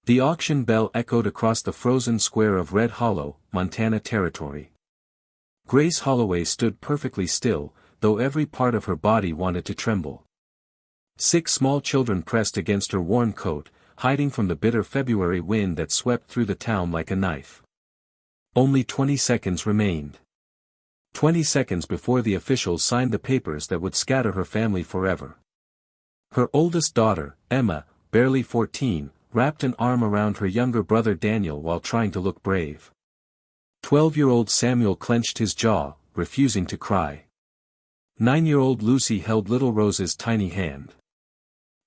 The auction bell echoed across the frozen square of Red Hollow, Montana Territory. Grace Holloway stood perfectly still, though every part of her body wanted to tremble. 6 small children pressed against her worn coat, hiding from the bitter February wind that swept through the town like a knife. Only 20 seconds remained. 20 seconds before the officials signed the papers that would scatter her family forever. Her oldest daughter, Emma, barely 14, wrapped an arm around her younger brother Daniel while trying to look brave. 12-year-old Samuel clenched his jaw, refusing to cry. 9-year-old Lucy held little Rose's tiny hand.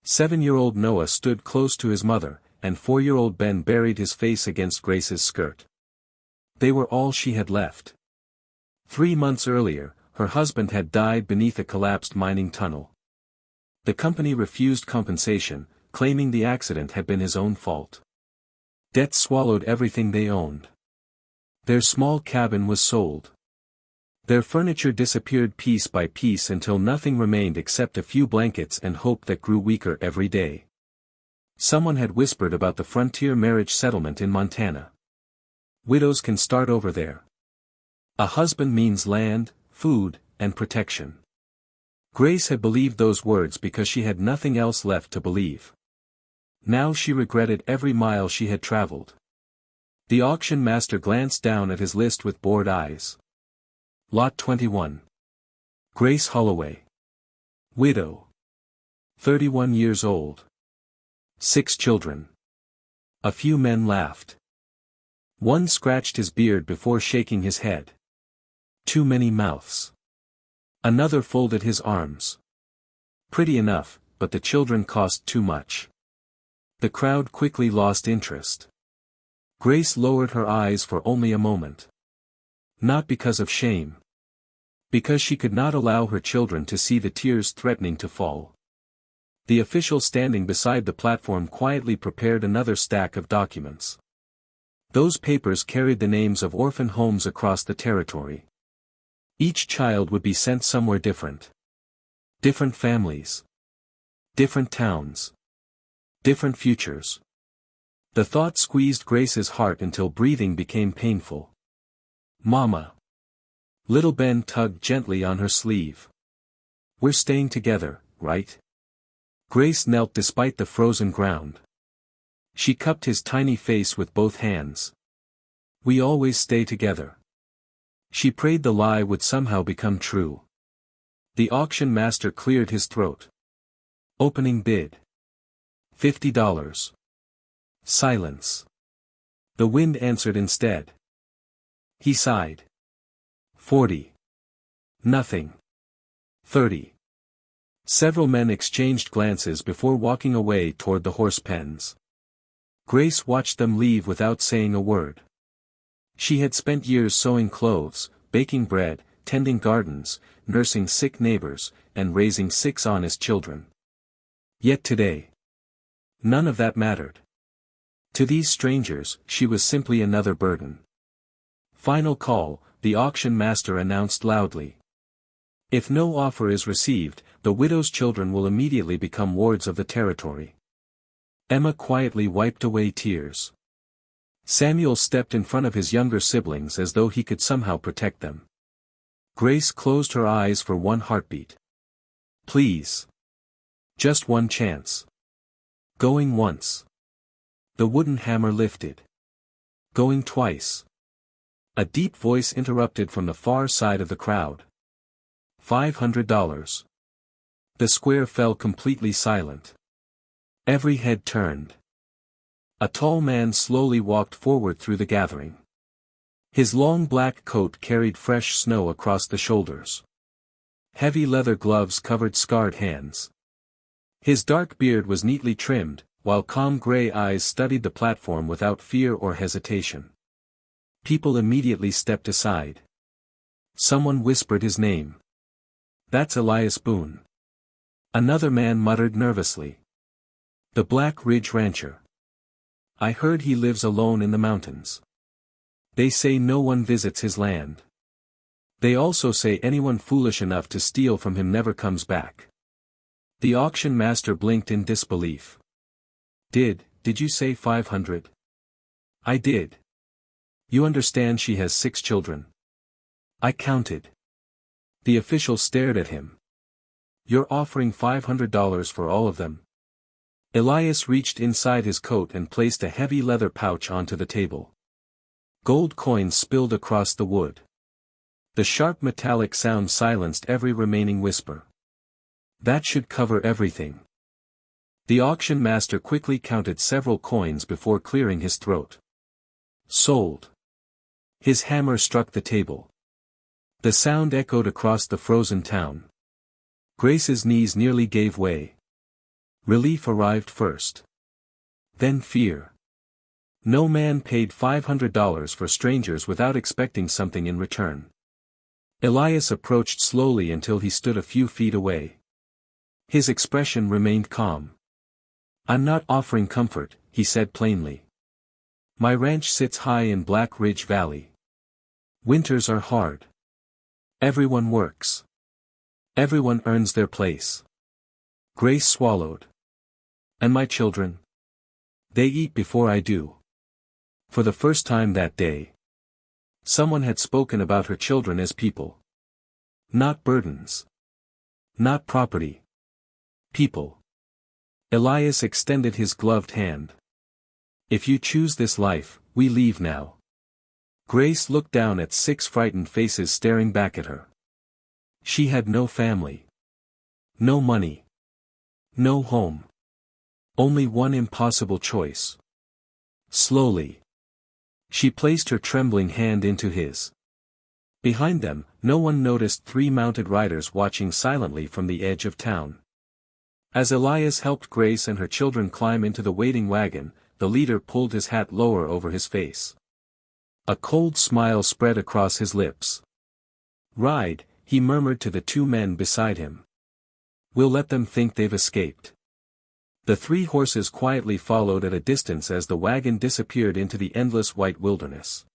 7-year-old Noah stood close to his mother, and 4-year-old Ben buried his face against Grace's skirt. They were all she had left. 3 months earlier, her husband had died beneath a collapsed mining tunnel. The company refused compensation, claiming the accident had been his own fault. Debt swallowed everything they owned. Their small cabin was sold. Their furniture disappeared piece by piece until nothing remained except a few blankets and hope that grew weaker every day. Someone had whispered about the frontier marriage settlement in Montana. Widows can start over there. A husband means land, food, and protection. Grace had believed those words because she had nothing else left to believe. Now she regretted every mile she had traveled. The auction master glanced down at his list with bored eyes. Lot 21. Grace Holloway. Widow. 31 years old. 6 children. A few men laughed. One scratched his beard before shaking his head. Too many mouths. Another folded his arms. Pretty enough, but the children cost too much. The crowd quickly lost interest. Grace lowered her eyes for only a moment. Not because of shame. Because she could not allow her children to see the tears threatening to fall. The official standing beside the platform quietly prepared another stack of documents. Those papers carried the names of orphan homes across the territory. Each child would be sent somewhere different. Different families. Different towns. Different futures. The thought squeezed Grace's heart until breathing became painful. Mama. Little Ben tugged gently on her sleeve. We're staying together, right? Grace knelt despite the frozen ground. She cupped his tiny face with both hands. We always stay together. She prayed the lie would somehow become true. The auction master cleared his throat. Opening bid. $50. Silence. The wind answered instead. He sighed. 40. Nothing. 30. Several men exchanged glances before walking away toward the horse pens. Grace watched them leave without saying a word. She had spent years sewing clothes, baking bread, tending gardens, nursing sick neighbors, and raising 6 honest children. Yet today, none of that mattered. To these strangers, she was simply another burden. Final call, the auction master announced loudly. If no offer is received, the widow's children will immediately become wards of the territory. Emma quietly wiped away tears. Samuel stepped in front of his younger siblings as though he could somehow protect them. Grace closed her eyes for one heartbeat. Please. Just one chance. Going once. The wooden hammer lifted. Going twice. A deep voice interrupted from the far side of the crowd. $500. The square fell completely silent. Every head turned. A tall man slowly walked forward through the gathering. His long black coat carried fresh snow across the shoulders. Heavy leather gloves covered scarred hands. His dark beard was neatly trimmed, while calm gray eyes studied the platform without fear or hesitation. People immediately stepped aside. Someone whispered his name. That's Elias Boon. Another man muttered nervously. The Black Ridge Rancher. I heard he lives alone in the mountains. They say no one visits his land. They also say anyone foolish enough to steal from him never comes back. The auction master blinked in disbelief. Did Did you say 500? I did. You understand she has 6 children. I counted. The official stared at him. You're offering $500 for all of them? Elias reached inside his coat and placed a heavy leather pouch onto the table. Gold coins spilled across the wood. The sharp metallic sound silenced every remaining whisper. That should cover everything. The auction master quickly counted several coins before clearing his throat. Sold. His hammer struck the table. The sound echoed across the frozen town. Grace's knees nearly gave way. Relief arrived first. Then fear. No man paid $500 for strangers without expecting something in return. Elias approached slowly until he stood a few feet away. His expression remained calm. I'm not offering comfort, he said plainly. My ranch sits high in Black Ridge Valley. Winters are hard. Everyone works. Everyone earns their place. Grace swallowed. And my children? They eat before I do. For the first time that day. Someone had spoken about her children as people. Not burdens. Not property. People. Elias extended his gloved hand. If you choose this life, we leave now. Grace looked down at 6 frightened faces staring back at her. She had no family. No money. No home. Only one impossible choice. Slowly. She placed her trembling hand into his. Behind them, no one noticed 3 mounted riders watching silently from the edge of town. As Elias helped Grace and her children climb into the waiting wagon, the leader pulled his hat lower over his face. A cold smile spread across his lips. Ride, he murmured to the 2 men beside him. We'll let them think they've escaped. The 3 horses quietly followed at a distance as the wagon disappeared into the endless white wilderness.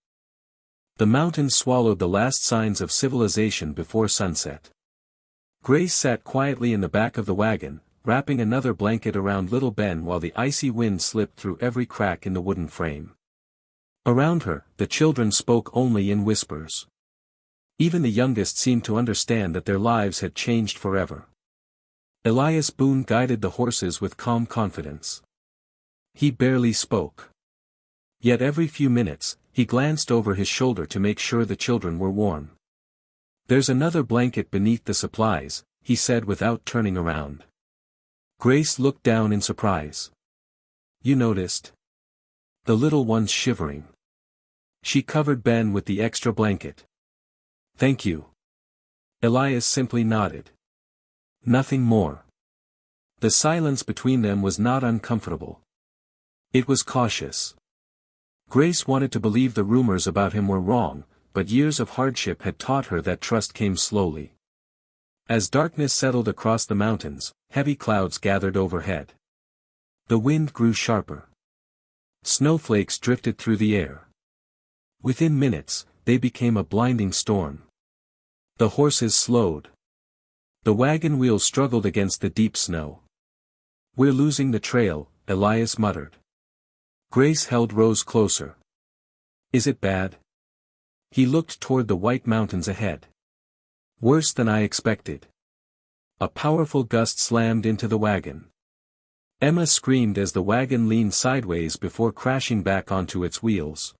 The mountains swallowed the last signs of civilization before sunset. Grace sat quietly in the back of the wagon, wrapping another blanket around little Ben while the icy wind slipped through every crack in the wooden frame. Around her, the children spoke only in whispers. Even the youngest seemed to understand that their lives had changed forever. Elias Boon guided the horses with calm confidence. He barely spoke. Yet every few minutes, he glanced over his shoulder to make sure the children were warm. There's another blanket beneath the supplies, he said without turning around. Grace looked down in surprise. You noticed? The little one's shivering. She covered Ben with the extra blanket. Thank you. Elias simply nodded. Nothing more. The silence between them was not uncomfortable. It was cautious. Grace wanted to believe the rumors about him were wrong, but years of hardship had taught her that trust came slowly. As darkness settled across the mountains, heavy clouds gathered overhead. The wind grew sharper. Snowflakes drifted through the air. Within minutes, they became a blinding storm. The horses slowed. The wagon wheels struggled against the deep snow. We're losing the trail, Elias muttered. Grace held Rose closer. Is it bad? He looked toward the white mountains ahead. Worse than I expected. A powerful gust slammed into the wagon. Emma screamed as the wagon leaned sideways before crashing back onto its wheels.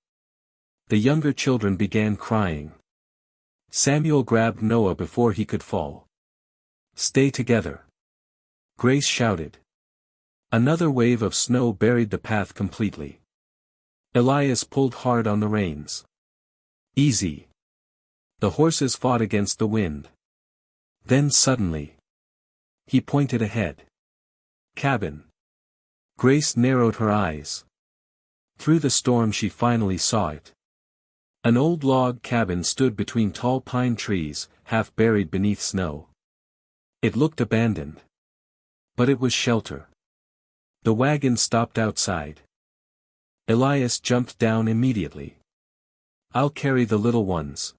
The younger children began crying. Samuel grabbed Noah before he could fall. Stay together. Grace shouted. Another wave of snow buried the path completely. Elias pulled hard on the reins. Easy. The horses fought against the wind. Then suddenly. He pointed ahead. Cabin. Grace narrowed her eyes. Through the storm she finally saw it. An old log cabin stood between tall pine trees, half buried beneath snow. It looked abandoned. But it was shelter. The wagon stopped outside. Elias jumped down immediately. I'll carry the little ones.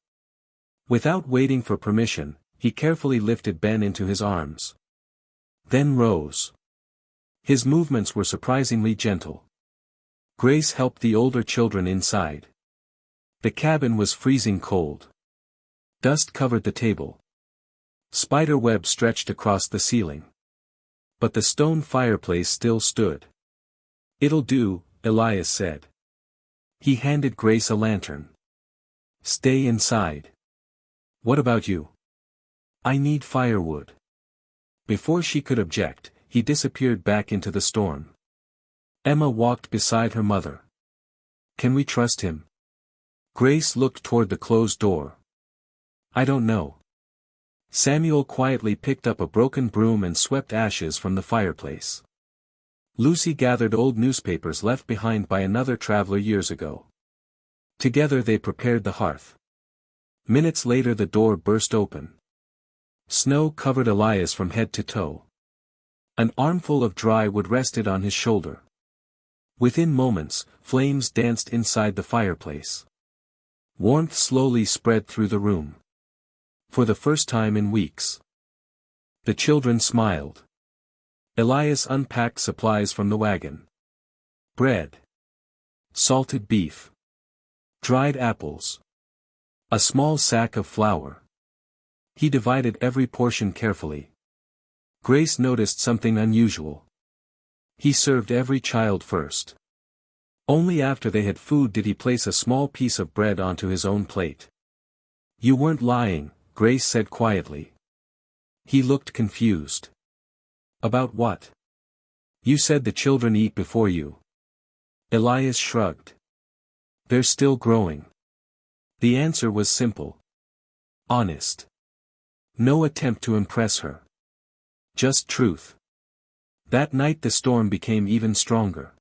Without waiting for permission, he carefully lifted Ben into his arms. Then Rose. His movements were surprisingly gentle. Grace helped the older children inside. The cabin was freezing cold. Dust covered the table. Spider web stretched across the ceiling. But the stone fireplace still stood. "It'll do," Elias said. He handed Grace a lantern. "Stay inside." "What about you?" "I need firewood." Before she could object, he disappeared back into the storm. Emma walked beside her mother. "Can we trust him?" Grace looked toward the closed door. "I don't know." Samuel quietly picked up a broken broom and swept ashes from the fireplace. Lucy gathered old newspapers left behind by another traveler years ago. Together they prepared the hearth. Minutes later the door burst open. Snow covered Elias from head to toe. An armful of dry wood rested on his shoulder. Within moments, flames danced inside the fireplace. Warmth slowly spread through the room. For the first time in weeks. The children smiled. Elias unpacked supplies from the wagon. Bread. Salted beef. Dried apples. A small sack of flour. He divided every portion carefully. Grace noticed something unusual. He served every child first. Only after they had food did he place a small piece of bread onto his own plate. "You weren't lying," Grace said quietly. He looked confused. "About what?" "You said the children eat before you." Elias shrugged. "They're still growing." The answer was simple. Honest. No attempt to impress her. Just truth. That night the storm became even stronger.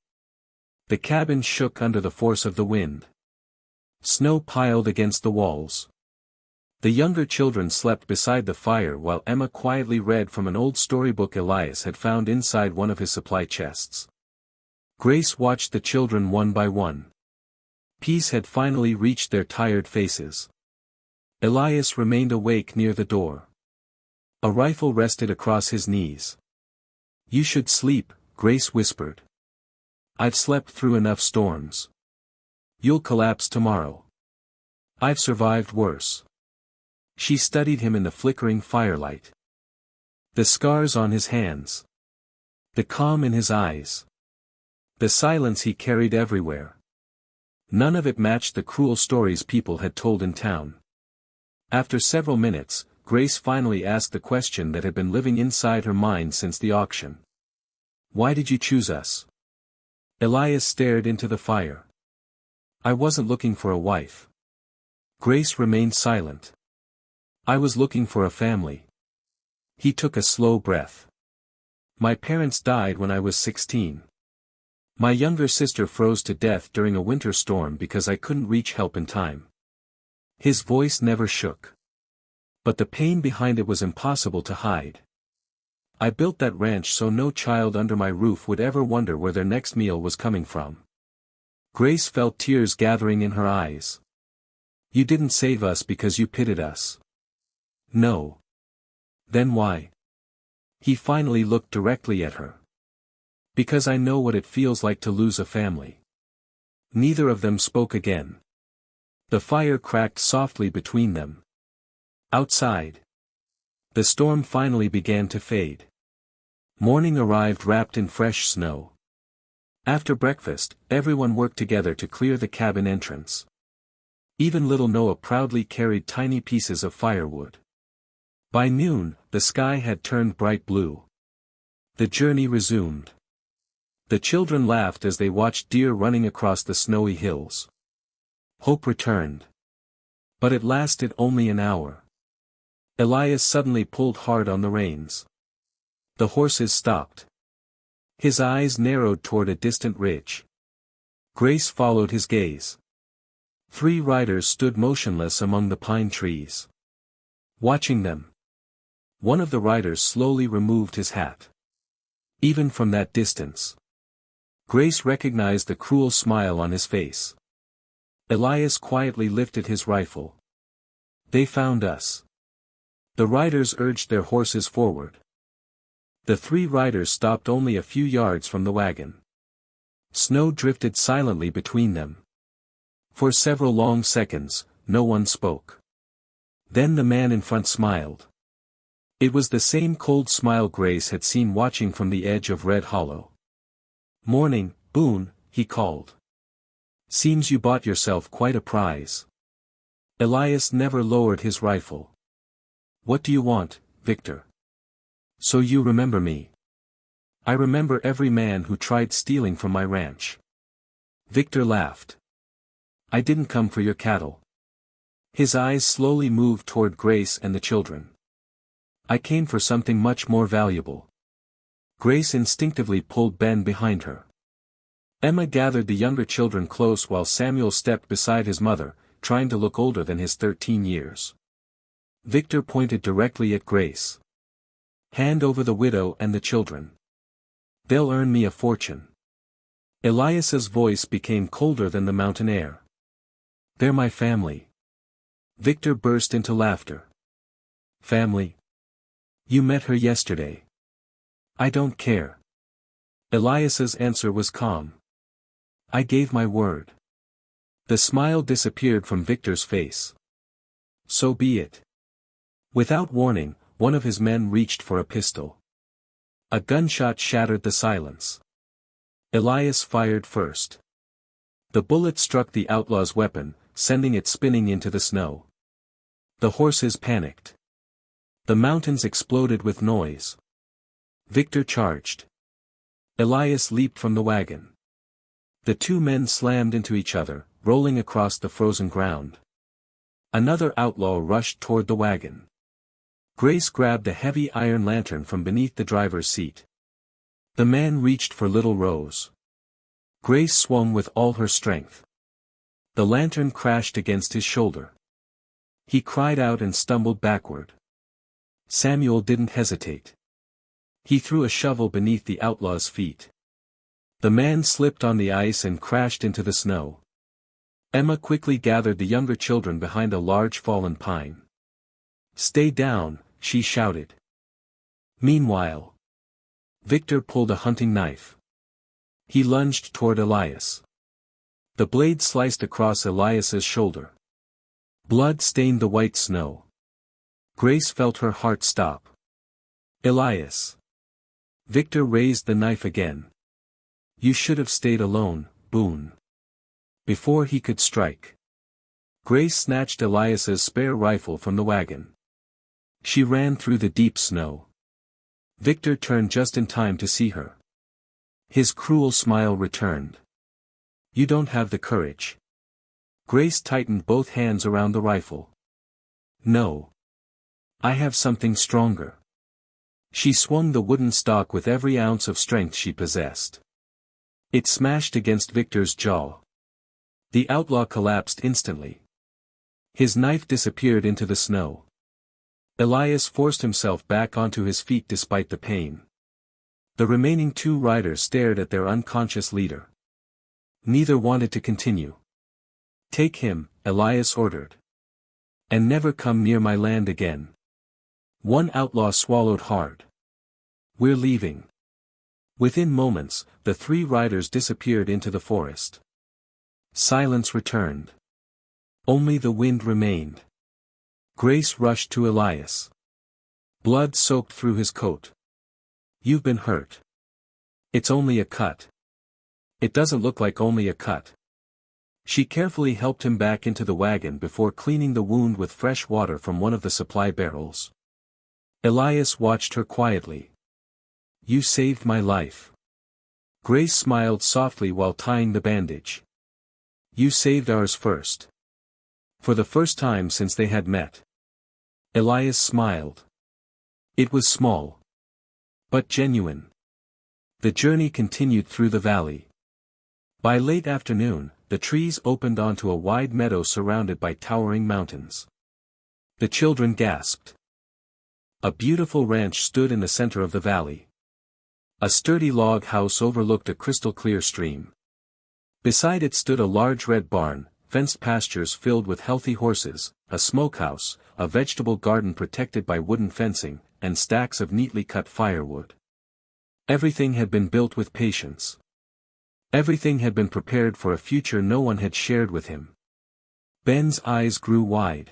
The cabin shook under the force of the wind. Snow piled against the walls. The younger children slept beside the fire while Emma quietly read from an old storybook Elias had found inside one of his supply chests. Grace watched the children one by one. Peace had finally reached their tired faces. Elias remained awake near the door. A rifle rested across his knees. "You should sleep," Grace whispered. "I've slept through enough storms. You'll collapse tomorrow." "I've survived worse." She studied him in the flickering firelight. The scars on his hands. The calm in his eyes. The silence he carried everywhere. None of it matched the cruel stories people had told in town. After several minutes, Grace finally asked the question that had been living inside her mind since the auction. "Why did you choose us?" Elias stared into the fire. "I wasn't looking for a wife." Grace remained silent. "I was looking for a family." He took a slow breath. "My parents died when I was 16. My younger sister froze to death during a winter storm because I couldn't reach help in time." His voice never shook. But the pain behind it was impossible to hide. "I built that ranch so no child under my roof would ever wonder where their next meal was coming from." Grace felt tears gathering in her eyes. "You didn't save us because you pitied us." "No." "Then why?" He finally looked directly at her. "Because I know what it feels like to lose a family." Neither of them spoke again. The fire cracked softly between them. Outside. The storm finally began to fade. Morning arrived wrapped in fresh snow. After breakfast, everyone worked together to clear the cabin entrance. Even little Noah proudly carried tiny pieces of firewood. By noon, the sky had turned bright blue. The journey resumed. The children laughed as they watched deer running across the snowy hills. Hope returned. But it lasted only an hour. Elias suddenly pulled hard on the reins. The horses stopped. His eyes narrowed toward a distant ridge. Grace followed his gaze. 3 riders stood motionless among the pine trees. Watching them. One of the riders slowly removed his hat. Even from that distance, Grace recognized the cruel smile on his face. Elias quietly lifted his rifle. "They found us." The riders urged their horses forward. The 3 riders stopped only a few yards from the wagon. Snow drifted silently between them. For several long seconds, no one spoke. Then the man in front smiled. It was the same cold smile Grace had seen watching from the edge of Red Hollow. "Morning, Boon," he called. "Seems you bought yourself quite a prize." Elias never lowered his rifle. "What do you want, Victor?" "So you remember me?" "I remember every man who tried stealing from my ranch." Victor laughed. "I didn't come for your cattle." His eyes slowly moved toward Grace and the children. "I came for something much more valuable." Grace instinctively pulled Ben behind her. Emma gathered the younger children close while Samuel stepped beside his mother, trying to look older than his 13 years. Victor pointed directly at Grace. "Hand over the widow and the children. They'll earn me a fortune." Elias's voice became colder than the mountain air. "They're my family." Victor burst into laughter. "Family? You met her yesterday." "I don't care." Elias's answer was calm. "I gave my word." The smile disappeared from Victor's face. "So be it." Without warning, one of his men reached for a pistol. A gunshot shattered the silence. Elias fired first. The bullet struck the outlaw's weapon, sending it spinning into the snow. The horses panicked. The mountains exploded with noise. Victor charged. Elias leaped from the wagon. The two men slammed into each other, rolling across the frozen ground. Another outlaw rushed toward the wagon. Grace grabbed a heavy iron lantern from beneath the driver's seat. The man reached for little Rose. Grace swung with all her strength. The lantern crashed against his shoulder. He cried out and stumbled backward. Samuel didn't hesitate. He threw a shovel beneath the outlaw's feet. The man slipped on the ice and crashed into the snow. Emma quickly gathered the younger children behind a large fallen pine. "Stay down," she shouted. Meanwhile, Victor pulled a hunting knife. He lunged toward Elias. The blade sliced across Elias's shoulder. Blood stained the white snow. Grace felt her heart stop. "Elias." Victor raised the knife again. "You should have stayed alone, Boon." Before he could strike, Grace snatched Elias's spare rifle from the wagon. She ran through the deep snow. Victor turned just in time to see her. His cruel smile returned. "You don't have the courage." Grace tightened both hands around the rifle. "No. I have something stronger." She swung the wooden stock with every ounce of strength she possessed. It smashed against Victor's jaw. The outlaw collapsed instantly. His knife disappeared into the snow. Elias forced himself back onto his feet despite the pain. The remaining two riders stared at their unconscious leader. Neither wanted to continue. "Take him," Elias ordered. "And never come near my land again." One outlaw swallowed hard. "We're leaving." Within moments, the three riders disappeared into the forest. Silence returned. Only the wind remained. Grace rushed to Elias. Blood soaked through his coat. "You've been hurt." "It's only a cut." "It doesn't look like only a cut." She carefully helped him back into the wagon before cleaning the wound with fresh water from one of the supply barrels. Elias watched her quietly. "You saved my life." Grace smiled softly while tying the bandage. "You saved ours first." For the first time since they had met, Elias smiled. It was small, but genuine. The journey continued through the valley. By late afternoon, the trees opened onto a wide meadow surrounded by towering mountains. The children gasped. A beautiful ranch stood in the center of the valley. A sturdy log house overlooked a crystal-clear stream. Beside it stood a large red barn, fenced pastures filled with healthy horses, a smokehouse, a vegetable garden protected by wooden fencing, and stacks of neatly cut firewood. Everything had been built with patience. Everything had been prepared for a future no one had shared with him. Ben's eyes grew wide.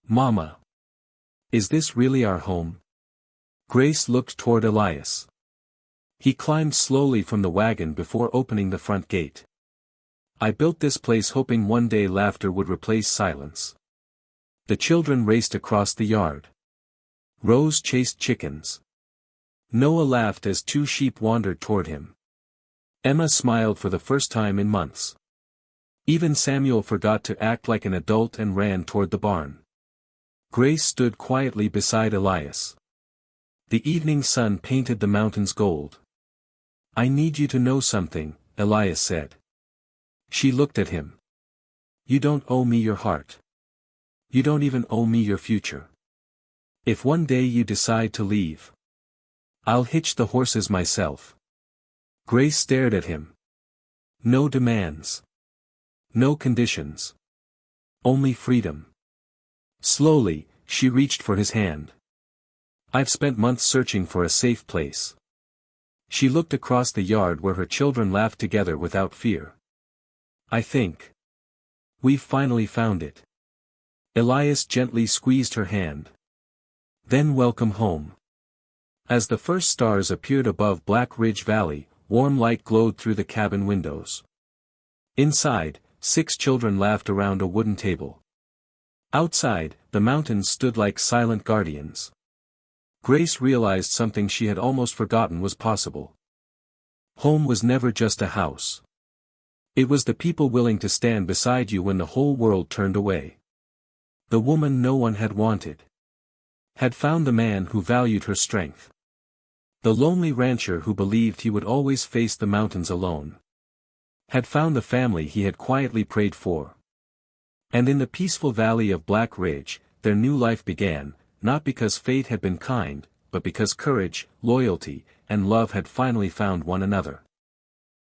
Mama. Is this really our home? Grace looked toward Elias. He climbed slowly from the wagon before opening the front gate. I built this place hoping one day laughter would replace silence. The children raced across the yard. Rose chased chickens. Noah laughed as two sheep wandered toward him. Emma smiled for the first time in months. Even Samuel forgot to act like an adult and ran toward the barn. Grace stood quietly beside Elias. The evening sun painted the mountains gold. I need you to know something, Elias said. She looked at him. You don't owe me your heart. You don't even owe me your future. If one day you decide to leave, I'll hitch the horses myself. Grace stared at him. No demands. No conditions. Only freedom. Slowly, she reached for his hand. I've spent months searching for a safe place. She looked across the yard where her children laughed together without fear. I think we've finally found it. Elias gently squeezed her hand. Then welcome home. As the first stars appeared above Black Ridge Valley, warm light glowed through the cabin windows. Inside, 6 children laughed around a wooden table. Outside, the mountains stood like silent guardians. Grace realized something she had almost forgotten was possible. Home was never just a house. It was the people willing to stand beside you when the whole world turned away. The woman no one had wanted had found the man who valued her strength. The lonely rancher who believed he would always face the mountains alone had found the family he had quietly prayed for. And in the peaceful valley of Black Ridge, their new life began, not because fate had been kind, but because courage, loyalty, and love had finally found one another.